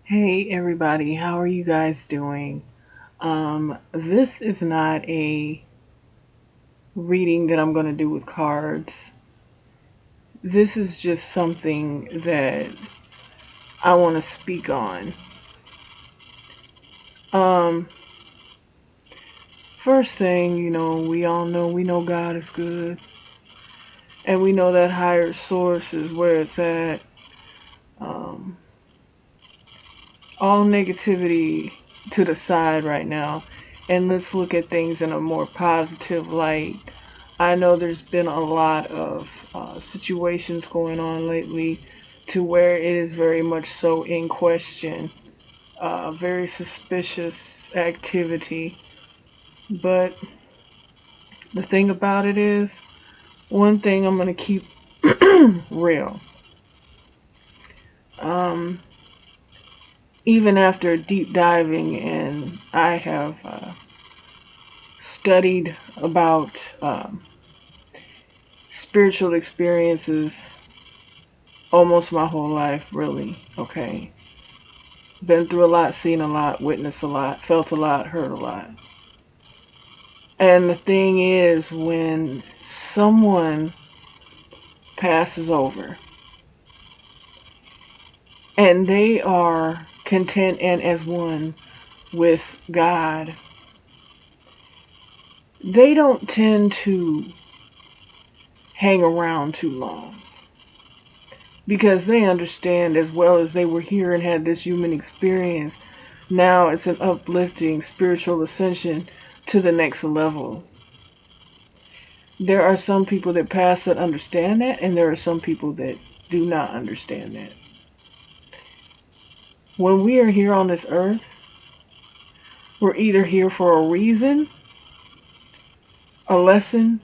Hey everybody, how are you guys doing? This is not a reading that I'm going to do with cards. This is just something that I want to speak on. Um, First thing, we all know we know God is good, and we know that higher source is where it's at. Um, all negativity to the side right now, and let's look at things in a more positive light. I know there's been a lot of situations going on lately to where it is very much so in question, very suspicious activity. But the thing about it is, one thing I'm going to keep real. Um, Even after deep diving, and I have studied about spiritual experiences almost my whole life, really, okay? Been through a lot, seen a lot, witnessed a lot, felt a lot, heard a lot. And the thing is, when someone passes over and they are content and as one with God, they don't tend to hang around too long because they understand as well as they were here and had this human experience. Now it's an uplifting spiritual ascension to the next level. There are some people that pass that understand that, and there are some people that do not understand that. When we are here on this earth, we're either here for a reason, a lesson,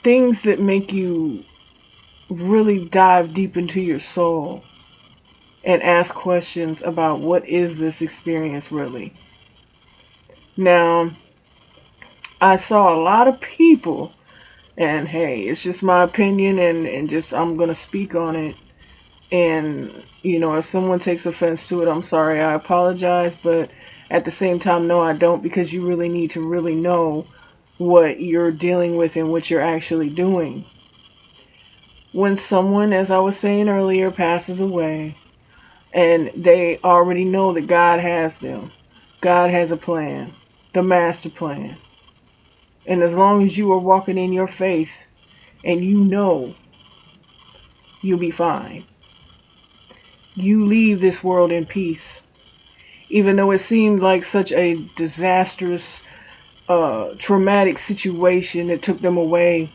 things that make you really dive deep into your soul and ask questions about what is this experience really. Now, I saw a lot of people, and hey, it's just my opinion, and just I'm going to speak on it. And, if someone takes offense to it, I'm sorry, I apologize. But at the same time, no, I don't, because you really need to really know what you're dealing with and what you're actually doing. When someone, as I was saying earlier, passes away and they already know that God has them, God has a plan, the master plan. And as long as you are walking in your faith and you know, you'll be fine. You leave this world in peace. Even though it seemed like such a disastrous, traumatic situation that took them away,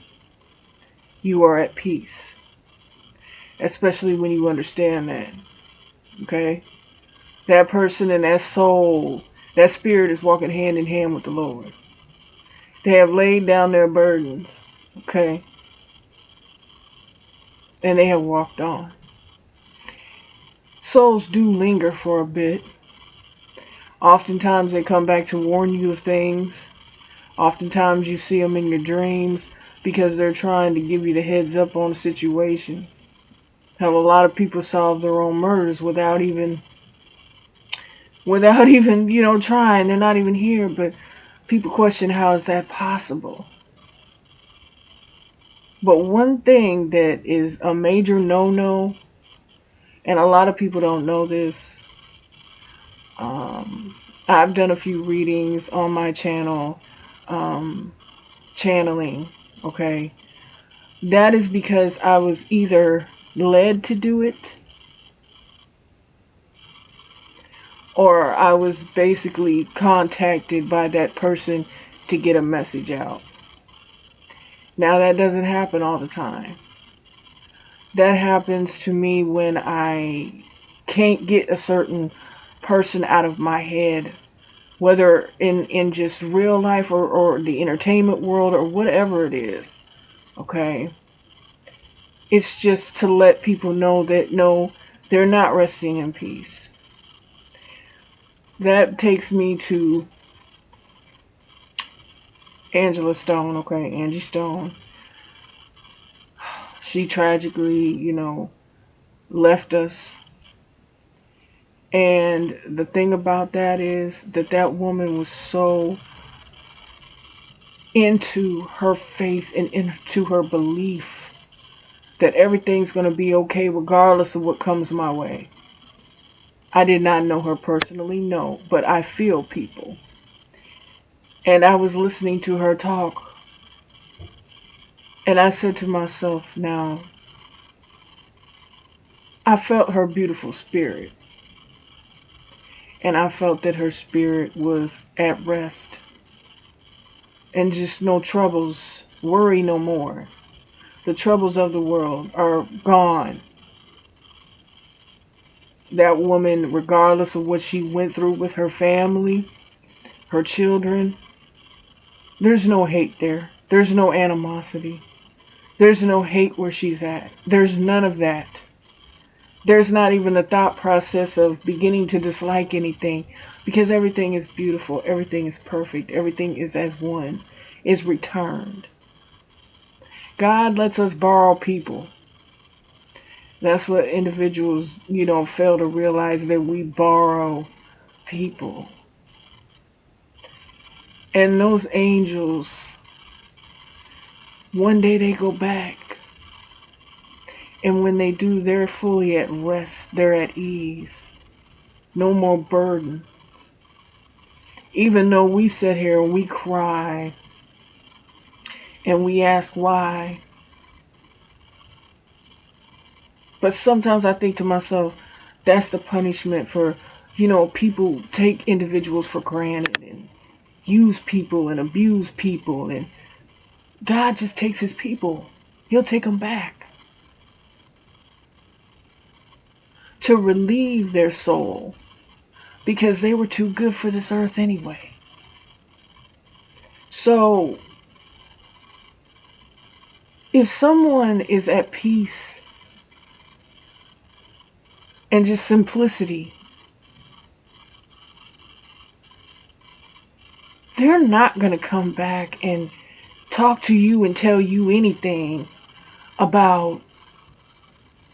you are at peace. Especially when you understand that. Okay? That person and that soul, that spirit is walking hand in hand with the Lord. They have laid down their burdens. Okay? And they have walked on. Souls do linger for a bit. Oftentimes they come back to warn you of things. Oftentimes you see them in your dreams because they're trying to give you the heads up on the situation. How a lot of people solve their own murders without even trying. They're not even here, but people question how is that possible. But one thing that is a major no-no, and a lot of people don't know this, um, I've done a few readings on my channel, um, channeling, okay? That is because I was either led to do it or I was basically contacted by that person to get a message out. Now, that doesn't happen all the time. That happens to me when I can't get a certain person out of my head, whether in just real life or the entertainment world or whatever it is. Okay? It's just to let people know that no, they're not resting in peace. That takes me to Angela Stone, okay, Angie Stone. She tragically, left us. And the thing about that is that that woman was so into her faith and into her belief that everything's going to be okay regardless of what comes my way. I did not know her personally, no, but I feel people. And I was listening to her talk, and I said to myself, now, I felt her beautiful spirit, and I felt that her spirit was at rest, and just no troubles, worry no more. The troubles of the world are gone. That woman, regardless of what she went through with her family, her children, there's no hate there. There's no animosity. There's no hate where she's at. There's none of that. There's not even a thought process of beginning to dislike anything because everything is beautiful. Everything is perfect. Everything is as one, is returned. God lets us borrow people. That's what individuals, fail to realize, that we borrow people. And those angels, one day they go back. And when they do, they're fully at rest. They're at ease. No more burden. Even though we sit here and we cry and we ask why. But sometimes I think to myself, that's the punishment for, people take individuals for granted and use people and abuse people. And God just takes his people. He'll take them back to relieve their soul because they were too good for this earth anyway. So if someone is at peace and just simplicity, they're not going to come back and talk to you and tell you anything about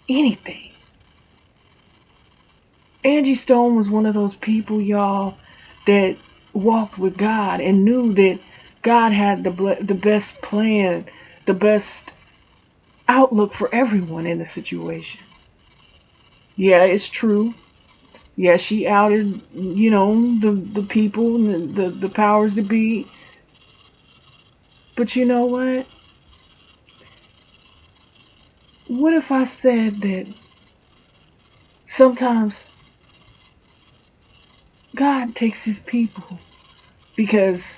anything. Angie Stone was one of those people, y'all, that walked with God and knew that God had the best plan, the best outlook for everyone in the situation. Yeah, it's true. Yeah, she outed, the people and the powers that be. But you know what? What if I said that sometimes God takes his people because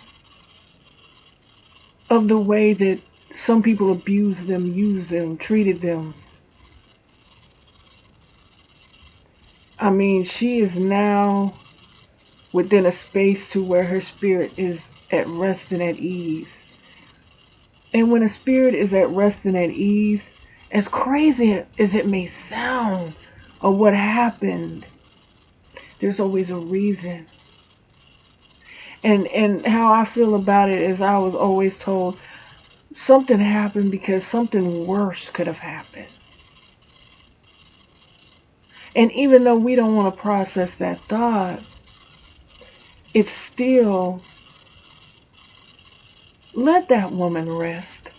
of the way that some people abused them, used them, treated them? I mean, she is now within a space to where her spirit is at rest and at ease. And when a spirit is at rest and at ease, as crazy as it may sound of what happened, there's always a reason. And how I feel about it is I was always told something happened because something worse could have happened. And even though we don't want to process that thought, it's still, let that woman rest.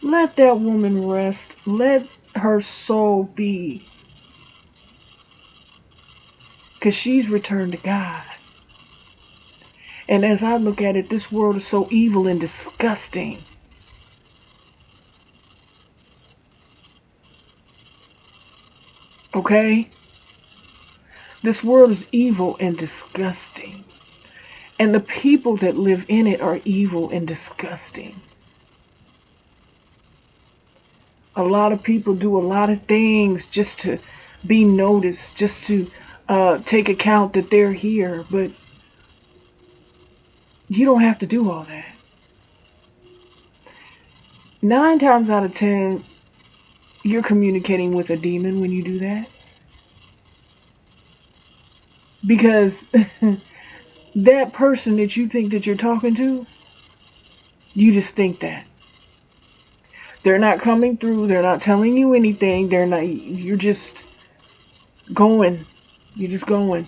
Let that woman rest. Let her soul be. Because she's returned to God. And as I look at it, this world is so evil and disgusting. Okay? This world is evil and disgusting. And the people that live in it are evil and disgusting. A lot of people do a lot of things just to be noticed, just to take account that they're here. But you don't have to do all that. 9 times out of 10, you're communicating with a demon when you do that. Because that person that you think that you're talking to, you just think that. They're not coming through. They're not telling you anything. They're not, you're just going. You're just going.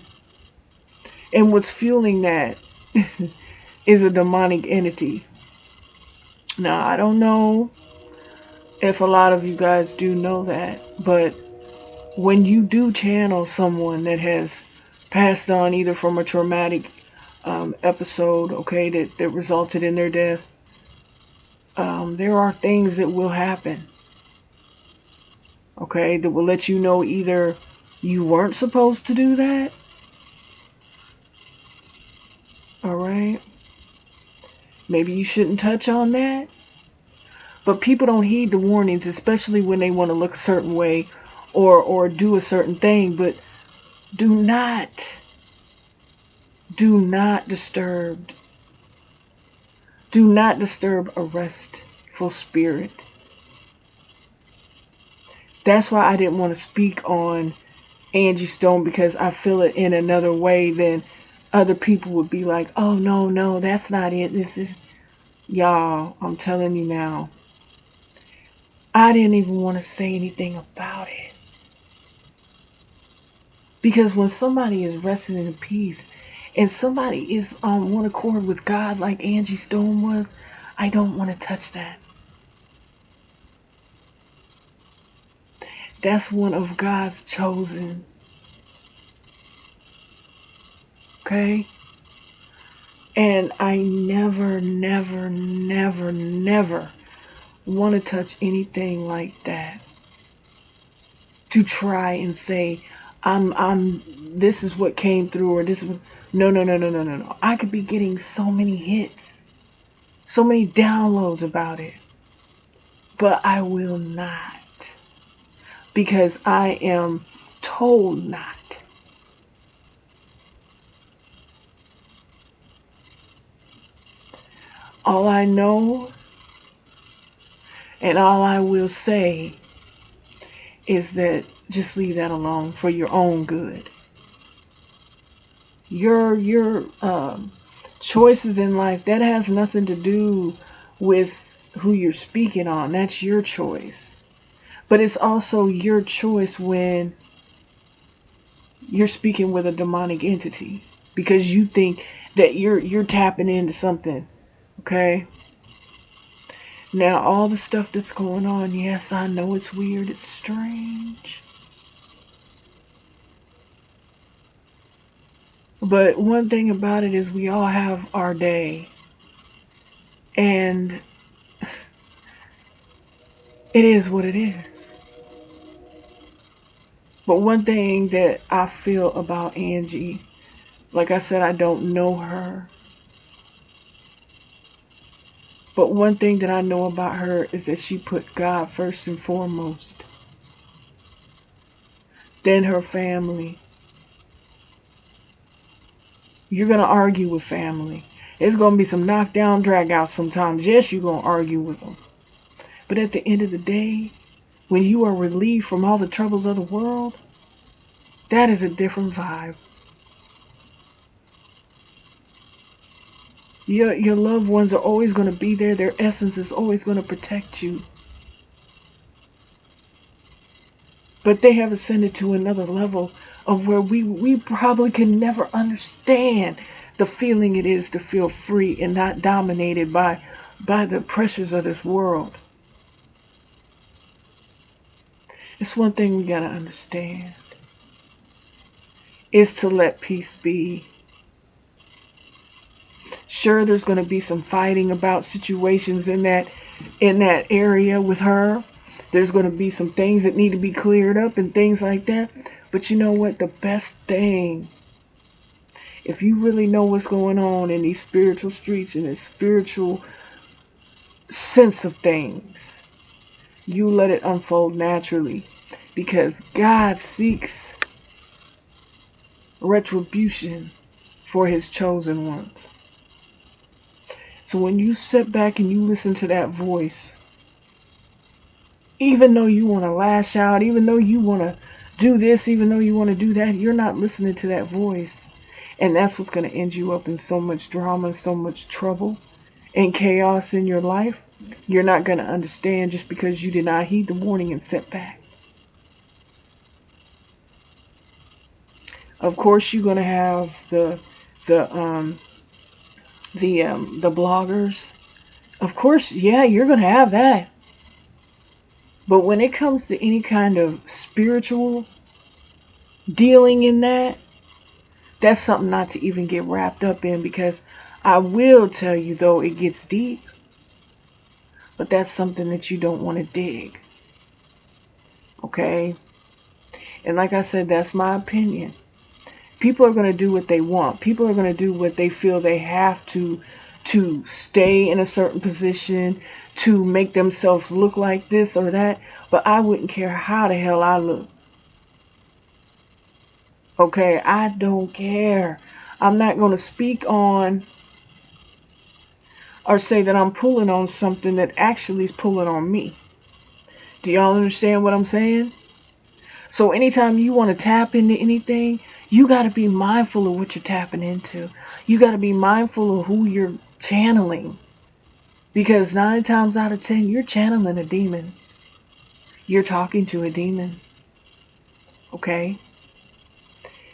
And what's fueling that is a demonic entity. Now, I don't know if a lot of you guys do know that, but when you do channel someone that has passed on either from a traumatic episode, okay, that resulted in their death, there are things that will happen, okay, that will let you know either you weren't supposed to do that, all right, maybe you shouldn't touch on that, but people don't heed the warnings, especially when they want to look a certain way or do a certain thing. But do not, do not disturb a restful spirit. That's why I didn't want to speak on Angie Stone, because I feel it in another way than other people would be like, oh no, no, that's not it. This is, y'all, I'm telling you now. I didn't even want to say anything about it. Because when somebody is resting in peace and somebody is on one accord with God like Angie Stone was, I don't want to touch that. That's one of God's chosen. Okay? And I never, never, never, never want to touch anything like that. To try and say, this is what came through, or this was, no, no, no, no, no, no, no. I could be getting so many hits, so many downloads about it, but I will not, because I am told not. All I know and all I will say is that just leave that alone for your own good. Your choices in life, that has nothing to do with who you're speaking on. That's your choice. But it's also your choice when you're speaking with a demonic entity, because you think that you're tapping into something. Okay? Now all the stuff that's going on, yes, I know it's weird, it's strange. But one thing about it is we all have our day. And it is what it is. But one thing that I feel about Angie, like I said, I don't know her. But one thing that I know about her is that she put God first and foremost. Then her family. You're going to argue with family. There's going to be some knockdown, drag out sometimes. Yes, you're going to argue with them. But at the end of the day, when you are relieved from all the troubles of the world, that is a different vibe. Your loved ones are always going to be there. Their essence is always going to protect you. But they have ascended to another level of where we probably can never understand the feeling it is to feel free and not dominated by the pressures of this world. It's one thing we gotta understand, is to let peace be. Sure, there's gonna be some fighting about situations in that area with her. There's gonna be some things that need to be cleared up and things like that. But you know what? The best thing, if you really know what's going on in these spiritual streets and this spiritual sense of things, you let it unfold naturally, because God seeks retribution for his chosen ones. So when you sit back and you listen to that voice, even though you want to lash out, even though you want to do this, even though you want to do that, you're not listening to that voice. And that's what's going to end you up in so much drama, so much trouble and chaos in your life. You're not going to understand just because you did not heed the warning and sit back. Of course, you're gonna have the the bloggers. Of course, yeah, you're gonna have that. But when it comes to any kind of spiritual dealing in that, that's something not to even get wrapped up in, because I will tell you, though, it gets deep, but that's something that you don't want to dig. Okay? And like I said, that's my opinion. People are going to do what they want. People are going to do what they feel they have to stay in a certain position, to make themselves look like this or that. But I wouldn't care how the hell I look. Okay, I don't care. I'm not going to speak on or say that I'm pulling on something that actually is pulling on me. Do y'all understand what I'm saying? So anytime you want to tap into anything, you got to be mindful of what you're tapping into. You got to be mindful of who you're channeling. Because 9 times out of 10, you're channeling a demon. You're talking to a demon. Okay?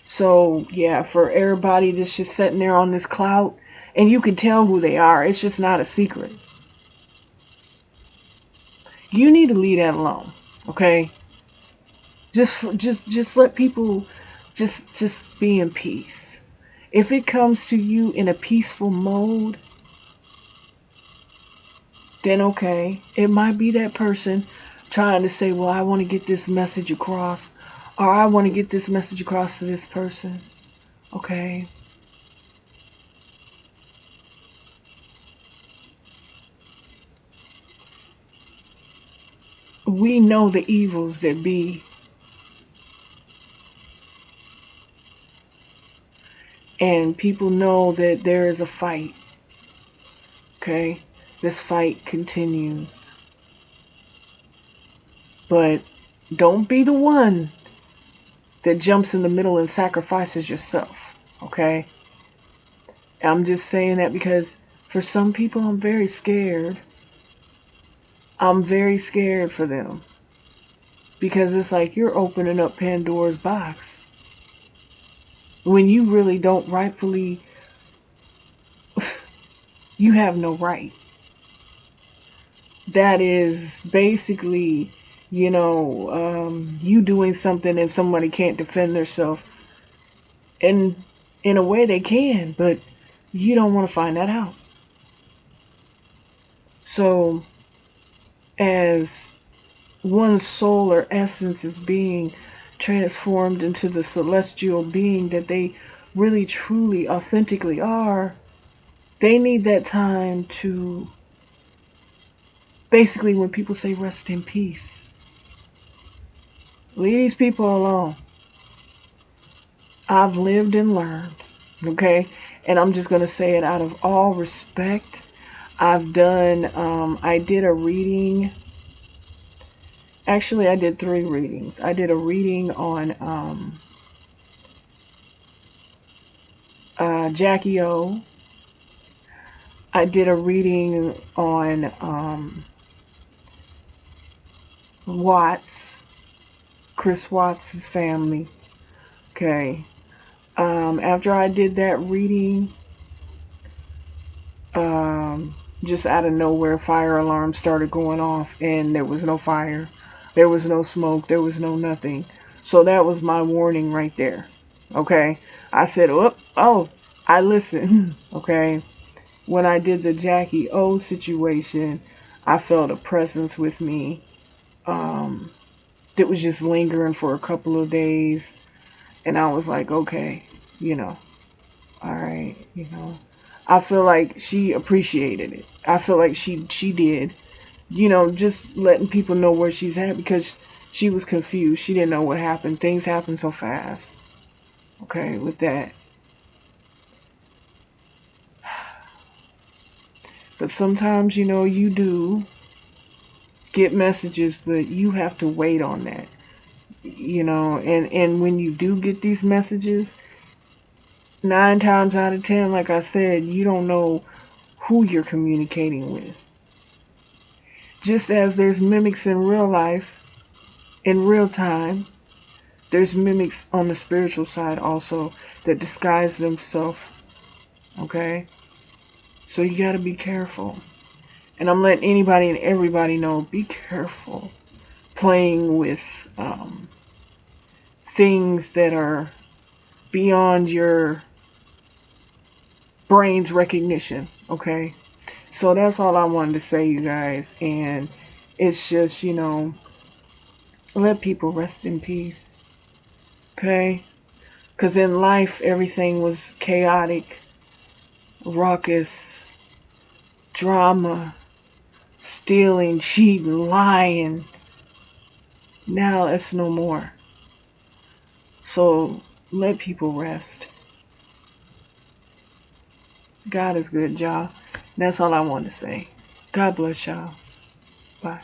So, yeah, for everybody that's just sitting there on this clout, and you can tell who they are, it's just not a secret. You need to leave that alone. Okay? Just let people just be in peace. If it comes to you in a peaceful mode, then okay. It might be that person trying to say, well, I want to get this message across, or I want to get this message across to this person. Okay. We know the evils that be, and people know that there is a fight. Okay. This fight continues. But don't be the one that jumps in the middle and sacrifices yourself. Okay? I'm just saying that because for some people, I'm very scared. I'm very scared for them. Because it's like you're opening up Pandora's box when you really don't rightfully, you have no right. That is basically, you doing something and somebody can't defend themselves. And in a way they can, but you don't want to find that out. So, as one's soul or essence is being transformed into the celestial being that they really, truly, authentically are, they need that time to, basically, when people say rest in peace, leave these people alone. I've lived and learned, okay? And I'm just going to say it out of all respect. I did a reading. Actually, I did 3 readings. I did a reading on Jackie O. I did a reading on Watts, Chris Watts' family. Okay. After I did that reading, just out of nowhere, fire alarms started going off, and there was no fire, there was no smoke, there was no nothing. So that was my warning right there. Okay. I said, oh, I listened. Okay. When I did the Jackie O situation, I felt a presence with me um, that was just lingering for a couple of days. And I was like, okay, all right, I feel like she appreciated it. I feel like she did, just letting people know where she's at, because she was confused. She didn't know what happened. Things happen so fast. Okay, with that. But sometimes, you do get messages, but you have to wait on that. And when you do get these messages, 9 times out of 10, like I said, you don't know who you're communicating with. Just as there's mimics in real life, in real time, There's mimics on the spiritual side also that disguise themselves. Okay? So you got to be careful. And I'm letting anybody and everybody know, be careful playing with um, things that are beyond your brain's recognition. Okay? So that's all I wanted to say, you guys. And it's just, let people rest in peace. Okay? Because in life, everything was chaotic, raucous, drama, stealing, cheating, lying. Now it's no more. So let people rest. God is good, y'all. That's all I want to say. God bless y'all. Bye.